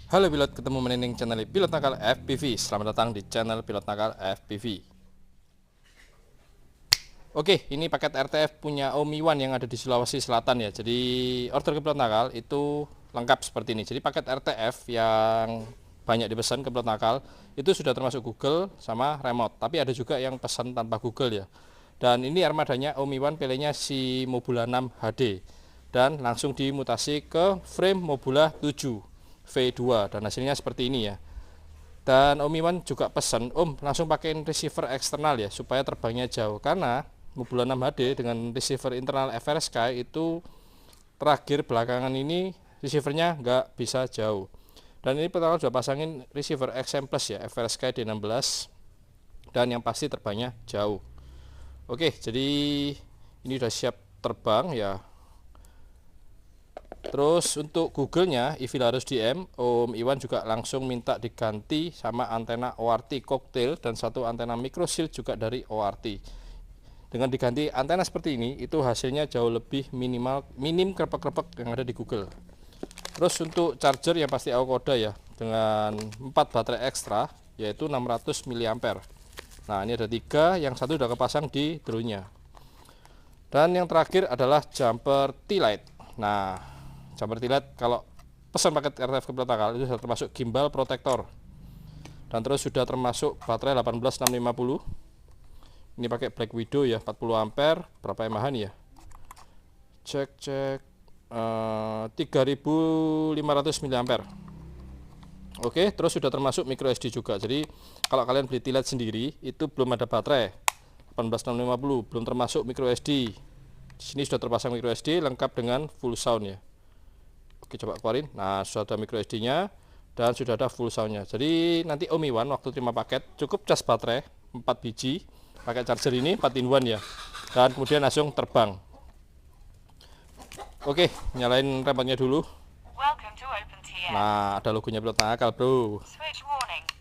Halo pilot, ketemu meninding channel Pilot Nakal FPV. Selamat datang di channel Pilot Nakal FPV. Oke, ini paket RTF punya Om Iwan yang ada di Sulawesi Selatan ya. Jadi order ke Pilot Nakal itu lengkap seperti ini. Jadi paket RTF yang banyak dipesan ke Pilot Nakal itu sudah termasuk Google sama remote. Tapi ada juga yang pesan tanpa Google ya. Dan ini armadanya Om Iwan, pilihnya si Mobula 6 HD. Dan langsung dimutasi ke frame Mobula 7 V2 dan hasilnya seperti ini ya. Dan Om Iwan juga pesan, Om langsung pakein receiver eksternal ya supaya terbangnya jauh, karena Mobula 6 HD dengan receiver internal FrSky itu terakhir belakangan ini receivernya nggak bisa jauh. Dan ini pertama sudah pasangin receiver XM Plus ya, FrSky D16, dan yang pasti terbangnya jauh. Oke, jadi ini udah siap terbang ya. Terus untuk Google-nya Ivilarus DM, Om Iwan juga langsung minta diganti sama antena ORT cocktail dan satu antena micro shield juga dari ORT. Dengan diganti antena seperti ini, itu hasilnya jauh lebih minim krepek-krepek yang ada di Google. Terus untuk charger yang pasti Aokoda ya, dengan 4 baterai ekstra yaitu 600 mAh. Nah, ini ada 3, yang satu udah kepasang di drone-nya. Dan yang terakhir adalah jumper T-Lite. Nah, jumper T-Lite kalau pesan paket RTF ke Pilot Nakal itu sudah termasuk gimbal protektor. Dan terus sudah termasuk baterai 18650. Ini pakai Black Widow ya, 40 ampere, berapa mAh ya? Cek 3500 mAh. Oke, terus sudah termasuk micro SD juga. Jadi kalau kalian beli T-Lite sendiri itu belum ada baterai 18650, belum termasuk micro SD. Di sini sudah terpasang micro SD lengkap dengan full sound ya. Oke, coba keluarin. Nah, sudah ada micro SD-nya dan sudah ada full sound-nya. Jadi nanti Om Iwan waktu terima paket cukup cas baterai 4 biji, pakai charger ini 4 in 1 ya. Dan kemudian langsung terbang. Oke, nyalain remote-nya dulu. Nah, ada logonya Pilot Nakal, bro.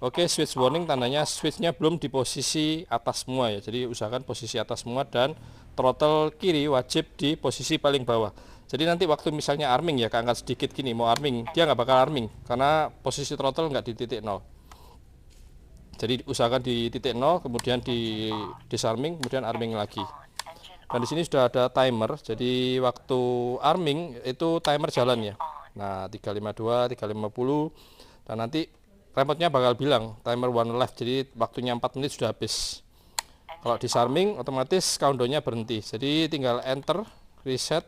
Oke, switch warning tandanya switchnya belum di posisi atas semua ya. Jadi usahakan posisi atas semua dan throttle kiri wajib di posisi paling bawah. Jadi nanti waktu misalnya arming ya, keangkat sedikit gini mau arming, dia nggak bakal arming karena posisi throttle nggak di titik 0. Jadi usahakan di titik 0, kemudian di disarming, kemudian arming lagi. Dan di sini sudah ada timer. Jadi waktu arming itu timer jalan ya. Nah, 352, 350, dan nanti remote-nya bakal bilang timer one left. Jadi waktunya 4 menit sudah habis. Kalau disarming otomatis countdown-nya berhenti. Jadi tinggal enter, reset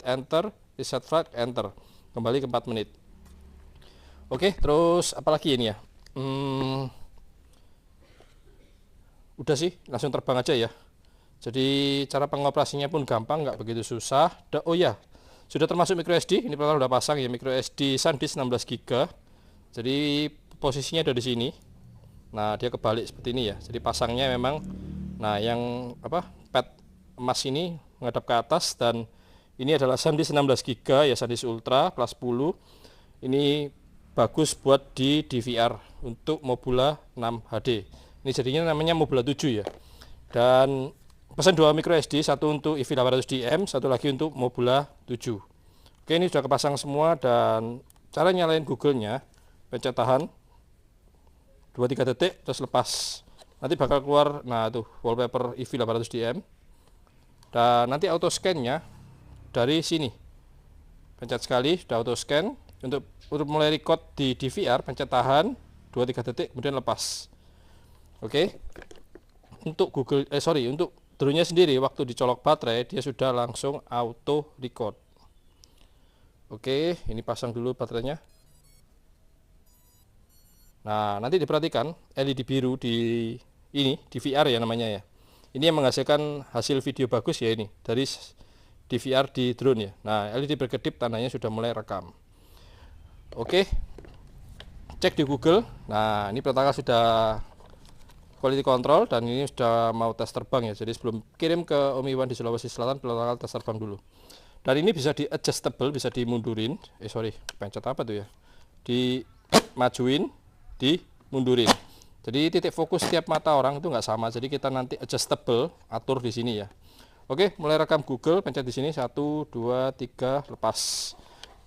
flight, enter. Kembali ke 4 menit. Oke, terus apalagi ini ya? Udah sih, langsung terbang aja ya. Jadi cara pengoperasinya pun gampang, nggak begitu susah. Oh ya, sudah termasuk micro SD. Ini pertama udah pasang ya, micro SD SanDisk 16 GB. Jadi posisinya ada di sini. Nah, dia kebalik seperti ini ya. Jadi pasangnya memang, nah yang pad emas ini menghadap ke atas, dan ini adalah SanDisk 16 GB ya, SanDisk Ultra kelas 10. Ini bagus buat di DVR untuk Mobula 6 HD. Ini jadinya namanya Mobula 7 ya. Dan pesan 2 micro SD, satu untuk IV800 DM, satu lagi untuk Mobula 7. Oke, ini sudah kepasang semua. Dan cara nyalain Google-nya, pencet tahan 2-3 detik terus lepas. Nanti bakal keluar, nah tuh wallpaper IV800 DM. Dan nanti auto scan-nya dari sini. Pencet sekali sudah auto scan. Untuk mulai record di DVR, pencet tahan 2-3 detik kemudian lepas. Oke. Untuk untuk drone-nya sendiri waktu dicolok baterai dia sudah langsung auto record. Oke, ini pasang dulu baterainya. Nah, nanti diperhatikan LED biru di ini DVR ya namanya ya. Ini yang menghasilkan hasil video bagus ya, ini dari DVR di drone ya. Nah, LED berkedip tandanya sudah mulai rekam. Oke. Cek di Google. Nah, ini pertama sudah quality control dan ini sudah mau tes terbang ya. Jadi sebelum kirim ke Om Iwan di Sulawesi Selatan, pertama tes terbang dulu. Dan ini bisa di adjustable, bisa dimundurin. Pencet apa tuh ya? Dimajuin, dimundurin. Jadi titik fokus setiap mata orang itu nggak sama. Jadi kita nanti adjustable, atur di sini ya. Oke, mulai rekam Google, pencet di sini 1, 2, 3, lepas.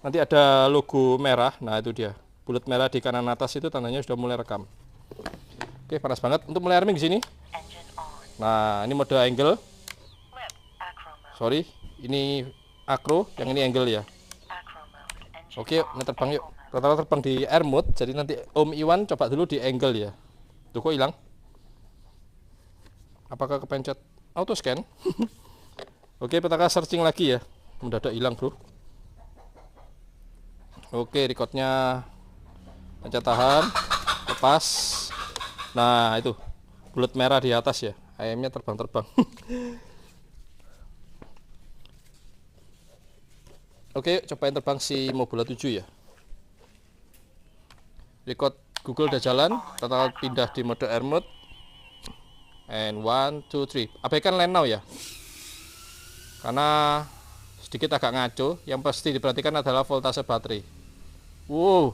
Nanti ada logo merah. Nah, itu dia. bulat merah di kanan atas itu tandanya sudah mulai rekam. Oke, panas banget. Untuk mulai arming di sini. Nah, ini mode angle. Sorry, ini acro, yang ini angle ya. Oke, ini terbang yuk. Rata-rata terbang di air mode, jadi nanti Om Iwan coba dulu di angle ya. Tuh kok hilang? Apakah kepencet auto scan? Oke, petaka searching lagi ya. Mendadak hilang, bro. Oke, recordnya pencet tahan, lepas. Nah, itu bulat merah di atas ya. Ayamnya terbang-terbang. Oke, cobain terbang si Mobula 7 ya. Record Google udah jalan, total pindah di mode air mode. And 1, 2, 3. Abaikan land now ya. Karena sedikit agak ngaco, yang pasti diperhatikan adalah voltase baterai. Wow.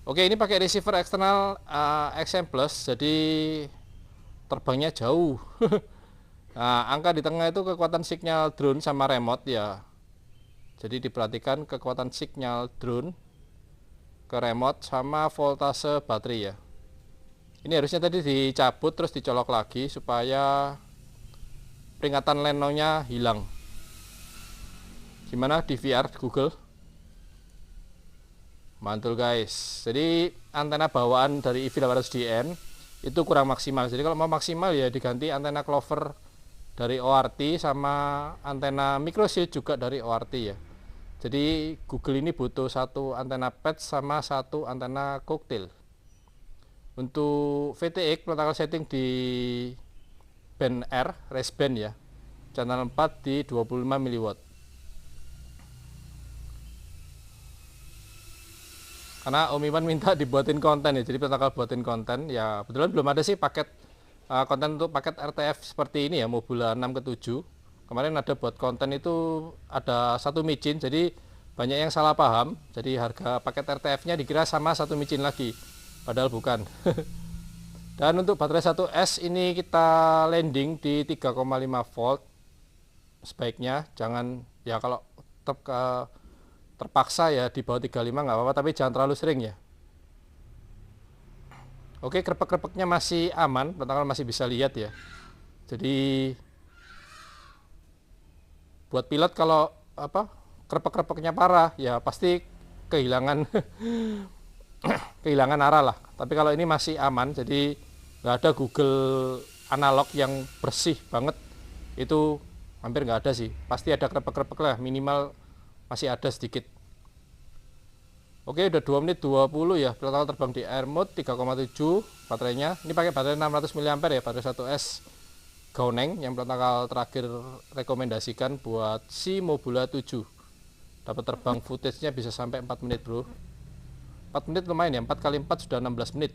Oke, ini pakai receiver eksternal XM Plus, jadi terbangnya jauh. Nah, angka di tengah itu kekuatan sinyal drone sama remote ya. Jadi diperhatikan kekuatan sinyal drone ke remote sama voltase baterai ya. Ini harusnya tadi dicabut terus dicolok lagi supaya peringatan land now-nya hilang. Gimana di VR Google? Mantul guys. Jadi antena bawaan dari EV800DN itu kurang maksimal. Jadi kalau mau maksimal ya diganti antena Clover dari ORT sama antena microshield juga dari ORT ya. Jadi Google ini butuh satu antena patch sama satu antena cocktail. Untuk VTX protokol setting di band R, race band ya. Channel 4 di 25 mW. Karena Om Iwan minta dibuatin konten ya, jadi protokol buatin konten ya. Kebetulan belum ada sih paket konten untuk paket RTF seperti ini ya, Mobula 6 ke 7. Kemarin ada buat konten itu ada satu micin, jadi banyak yang salah paham. Jadi harga paket RTF-nya dikira sama satu micin lagi, padahal bukan. Dan untuk baterai 1S ini kita landing di 3,5 volt. Sebaiknya jangan ya, kalau terpaksa ya di bawah 35 nggak apa-apa, tapi jangan terlalu sering ya. Oke, krepek-krepeknya masih aman, protokol masih bisa lihat ya. Jadi buat pilot kalau krepek-krepeknya parah ya pasti kehilangan kehilangan arah lah. Tapi kalau ini masih aman, jadi nggak ada Google analog yang bersih banget, itu hampir nggak ada sih. Pasti ada krepek-krepek lah, minimal masih ada sedikit. Oke, udah 2 menit 20 ya. Total terbang di air mode 3,7 baterainya. Ini pakai baterai 600 mAh ya, baterai 1S Gaoneng yang protokol terakhir rekomendasikan buat si Mobula 7. Dapat terbang footage-nya bisa sampai 4 menit, bro. 4 menit lumayan ya, 4 kali 4 sudah 16 menit.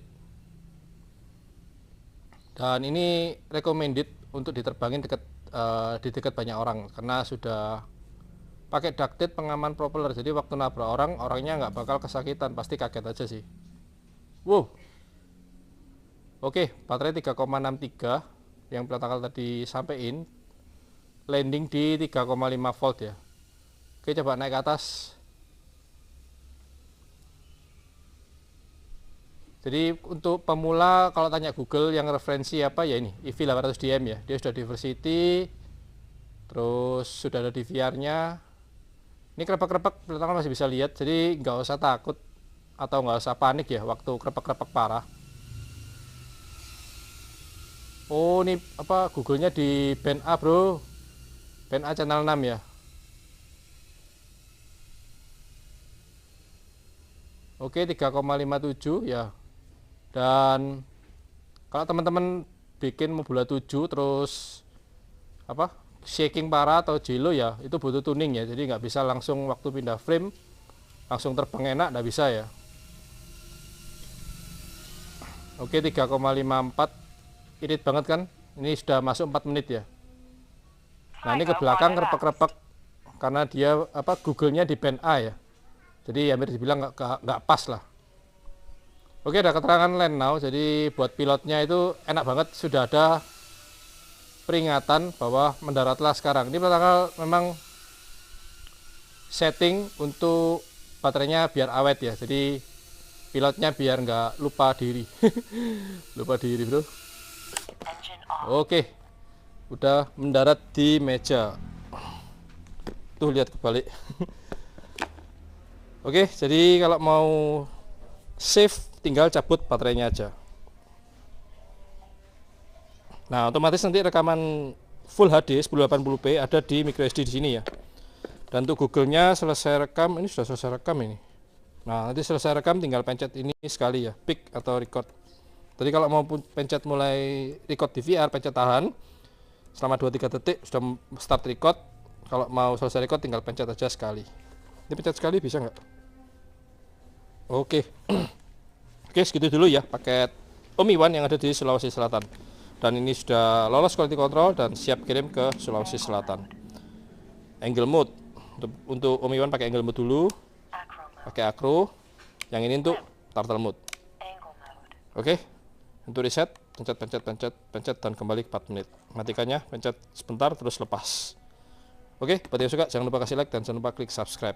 Dan ini recommended untuk diterbangin di dekat banyak orang karena sudah pakai ducted pengaman propeller. Jadi waktu nabrak orang, orangnya nggak bakal kesakitan, pasti kaget aja sih. Wow. Oke, baterai 3,63 yang protokol tadi sampein, landing di 3,5 volt ya. Oke, coba naik ke atas. Jadi untuk pemula kalau tanya Google yang referensi apa ya, ini EV800DM ya. Dia sudah diversity, terus sudah ada di VR-nya. Ini krepek-krepek protokol masih bisa lihat, jadi nggak usah takut atau nggak usah panik ya waktu krepek-krepek parah. Oh, ini Google-nya di band A, bro. Band A channel 6 ya. Oke, 3,57 ya. Dan kalau teman-teman bikin Mobula 7 terus shaking parah atau jelo ya, itu butuh tuning ya. Jadi nggak bisa langsung waktu pindah frame langsung terbang enak, nggak bisa ya. Oke, 3,54 irit banget kan. Ini sudah masuk 4 menit ya. Nah, ini ke belakang krepek-krepek karena dia Google-nya di band A ya. Jadi hampir dibilang nggak pas lah. Oke, ada keterangan land now. Jadi buat pilotnya itu enak banget, sudah ada peringatan bahwa mendaratlah sekarang. Ini protokol memang setting untuk baterainya biar awet ya, jadi pilotnya biar nggak lupa diri. Lupa diri bro. Oke, udah mendarat di meja tuh, lihat kebalik. Oke, jadi kalau mau save tinggal cabut baterainya aja. Nah, otomatis nanti rekaman Full HD 1080p ada di microSD di sini ya. Dan untuk Google-nya selesai rekam, ini sudah selesai rekam ini. Nah, nanti selesai rekam tinggal pencet ini sekali ya, pick atau record. Jadi kalau mau pencet mulai record di VR, pencet tahan selama 2-3 detik sudah start record. Kalau mau selesai record tinggal pencet aja sekali. Ini pencet sekali bisa nggak? Oke. Oke, segitu dulu ya paket OMI One yang ada di Sulawesi Selatan. Dan ini sudah lolos quality control dan siap kirim ke Sulawesi Selatan. Angle mode untuk OMI One pakai angle mode dulu, pakai acro. Yang ini untuk turtle mode. Oke, untuk reset pencet dan kembali 4 menit. Matikannya pencet sebentar terus lepas. Oke, buat yang suka jangan lupa kasih like dan jangan lupa klik subscribe.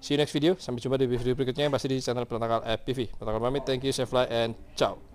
See you next video. Sampai jumpa di video berikutnya yang pasti di channel Penangkal FPV. Penangkal pamit, thank you, save life and ciao.